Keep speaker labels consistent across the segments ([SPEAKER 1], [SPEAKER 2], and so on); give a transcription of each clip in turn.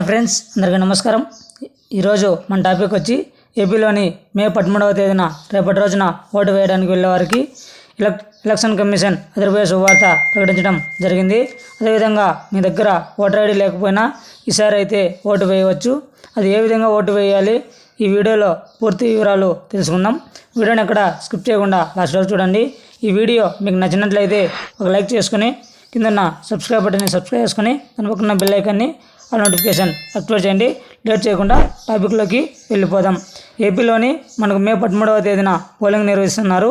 [SPEAKER 1] Friends, అందరికీ నమస్కారం. ఈరోజు మన టాపిక్ వచ్చి ఏపీలోని మే 13వ తేదీన రేపటి రోజున ఓటు వేయడానికి వెళ్ళే వారికి ఎలక్షన్ కమిషన్ అదిరిపోయే శుభవార్త ప్రకటించడం జరిగింది. అదేవిధంగా మీ దగ్గర ఓటర్ ఐడి లేకపోయినా ఈసారి అయితే ఓటు వేయవచ్చు. అది ఏ విధంగా ఓటు వేయాలి ఈ వీడియోలో పూర్తి వివరాలు తెలుసుకుందాం. వీడియోని ఎక్కడ స్కిప్ చేయకుండా లాస్ట్ వరకు చూడండి. ఈ వీడియో మీకు నచ్చినట్లయితే ఒక లైక్ చేసుకుని కింద సబ్స్క్రైబ్ బటన్ని సబ్స్క్రైబ్ చేసుకుని దాని పక్కన బెల్ ఐకాన్ని ఆ నోటిఫికేషన్ యాక్టివేట్ చేయండి. లేట్ చేయకుండా టాపిక్లోకి వెళ్ళిపోదాం. ఏపీలోని మనకు మే 13వ తేదీన పోలింగ్ నిర్వహిస్తున్నారు.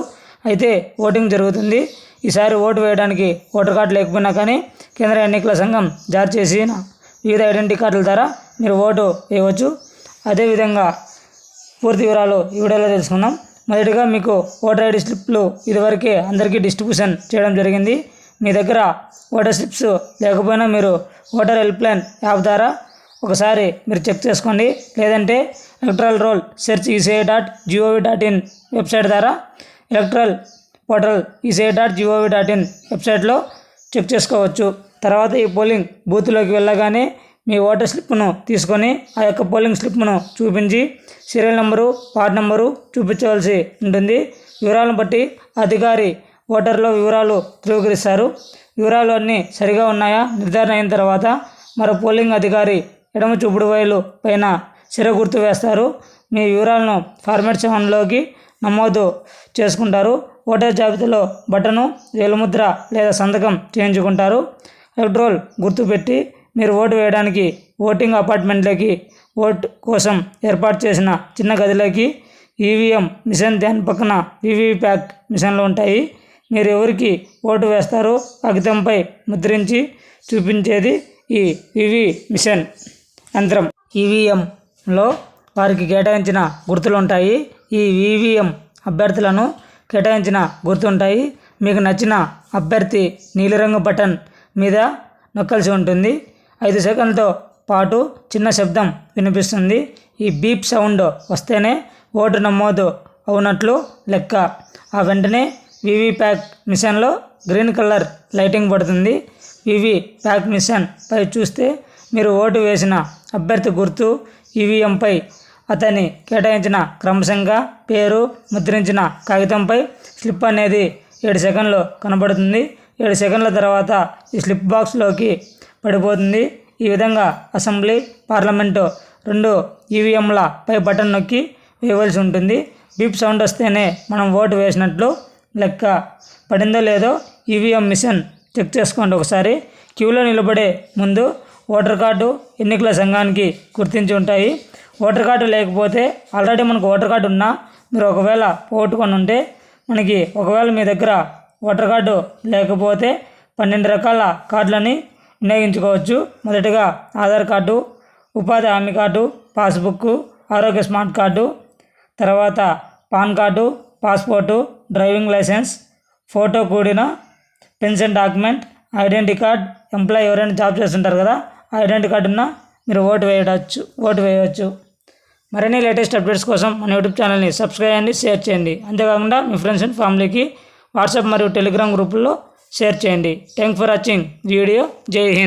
[SPEAKER 1] అయితే ఓటింగ్ జరుగుతుంది. ఈసారి ఓటు వేయడానికి ఓటర్ కార్డు లేకపోయినా కానీ కేంద్ర ఎన్నికల సంఘం జారీ చేసిన వివిధ ఐడెంటిటీ కార్డుల ద్వారా మీరు ఓటు వేయవచ్చు. అదేవిధంగా పూర్తి వివరాలు ఈ వీడియోలో తెలుసుకుందాం. మొదటిగా మీకు ఓటర్ ఐడి స్లిప్లు ఇదివరకే అందరికీ డిస్ట్రిబ్యూషన్ చేయడం జరిగింది. మీ దగ్గర ఓటర్ స్లిప్స్ లేకపోయినా మీరు ఓటర్ హెల్ప్లైన్ యాప్ ద్వారా ఒకసారి మీరు చెక్ చేసుకోండి. లేదంటే electoral roll search ECI.gov.in website ద్వారా ఎలక్టరల్ పోర్టల్ ECI.gov.in వెబ్సైట్లో చెక్ చేసుకోవచ్చు. తర్వాత ఈ పోలింగ్ బూత్లోకి వెళ్ళగానే మీ ఓటర్ స్లిప్ను తీసుకొని ఆ యొక్క పోలింగ్ స్లిప్ను చూపించి సీరియల్ నెంబరు, వార్డ్ నెంబరు చూపించవలసి ఉంటుంది. వివరాలను బట్టి అధికారి ఓటర్లో వివరాలు ధృవీకరిస్తారు. వివరాలు అన్నీ సరిగా ఉన్నాయా నిర్ధారణ అయిన తర్వాత మరో పోలింగ్ అధికారి ఎడమ చూపుడు వేలు పైన సిర గుర్తు వేస్తారు. మీ వివరాలను ఫార్మాట్ 7లోకి నమోదు చేసుకుంటారు. ఓటర్ జాబితాలో బటను, వేలుముద్ర లేదా సంతకం చేయించుకుంటారు. ఎలక్ట్రోల్ గుర్తు పెట్టి మీరు ఓటు వేయడానికి ఓటింగ్ అపార్ట్మెంట్లోకి ఓటు కోసం ఏర్పాటు చేసిన చిన్న గదిలోకి ఈవీఎం మిషన్ దాని పక్కన వీవీప్యాట్ మిషన్లు ఉంటాయి. మీరు ఎవరికి ఓటు వేస్తారో కాగితంపై ముద్రించి చూపించేది ఈ ఈవీ మిషన్ యంత్రం. ఈవీఎంలో వారికి కేటాయించిన గుర్తులు ఉంటాయి. ఈ ఈవీఎం అభ్యర్థులను కేటాయించిన గుర్తుంటాయి. మీకు నచ్చిన అభ్యర్థి నీలిరంగు బటన్ మీద నొక్కాల్సి ఉంటుంది. 5 సెకండ్లతో పాటు చిన్న శబ్దం వినిపిస్తుంది. ఈ బీప్ సౌండ్ వస్తేనే ఓటు నమోదు అవునట్లు లెక్క. ఆ వెంటనే వీవీప్యాట్ మిషన్లో గ్రీన్ కలర్ లైటింగ్ పడుతుంది. వీవీప్యాట్ మిషన్ పై చూస్తే మీరు ఓటు వేసిన అభ్యర్థి గుర్తు ఈవీఎంపై అతని కేటాయించిన క్రమశంగా పేరు ముద్రించిన కాగితంపై స్లిప్ అనేది 7 సెకండ్లు కనబడుతుంది. 7 సెకండ్ల తర్వాత ఈ స్లిప్ బాక్స్లోకి పడిపోతుంది. ఈ విధంగా అసెంబ్లీ, పార్లమెంటు 2 ఈవీఎంల పై బటన్ నొక్కి వేయవలసి ఉంటుంది. బీప్ సౌండ్ వస్తేనే మనం ఓటు వేసినట్లు లెక్క. పడిందో లేదో ఈవీఎం మిషన్ చెక్ చేసుకోండి ఒకసారి. క్యూలో నిలబడే ముందు ఓటర్ కార్డు ఎన్నికల సంఘానికి గుర్తించి ఉంటాయి. ఓటర్ కార్డు లేకపోతే ఆల్రెడీ మనకు ఓటర్ కార్డు ఉన్నా మీరు ఒకవేళ పోగొట్టుకొని ఉంటే మనకి ఒకవేళ మీ దగ్గర ఓటర్ కార్డు లేకపోతే 12 రకాల కార్డులని వినియోగించుకోవచ్చు. మొదటిగా ఆధార్ కార్డు, ఉపాధి హామీ కార్డు, పాస్బుక్, ఆరోగ్య స్మార్ట్ కార్డు, తర్వాత PAN card, passport, driving licence, photo కూడిన pension document, identity card. Employee ఎవరైనా జాబ్ చేస్తుంటారు కదా, ఆ ఐడెంటిటీ కార్డు ఉన్నా మీరు ఓటు వేయవచ్చు. మరిన్ని లేటెస్ట్ అప్డేట్స్ కోసం మన యూట్యూబ్ ఛానల్ని సబ్స్క్రైబ్ చేయండి, షేర్ చేయండి. అంతేకాకుండా మీ ఫ్రెండ్స్ అండ్ ఫ్యామిలీకి వాట్సాప్ మరియు టెలిగ్రామ్ గ్రూపుల్లో షేర్ చేయండి. Thank for watching video. జై హింద్.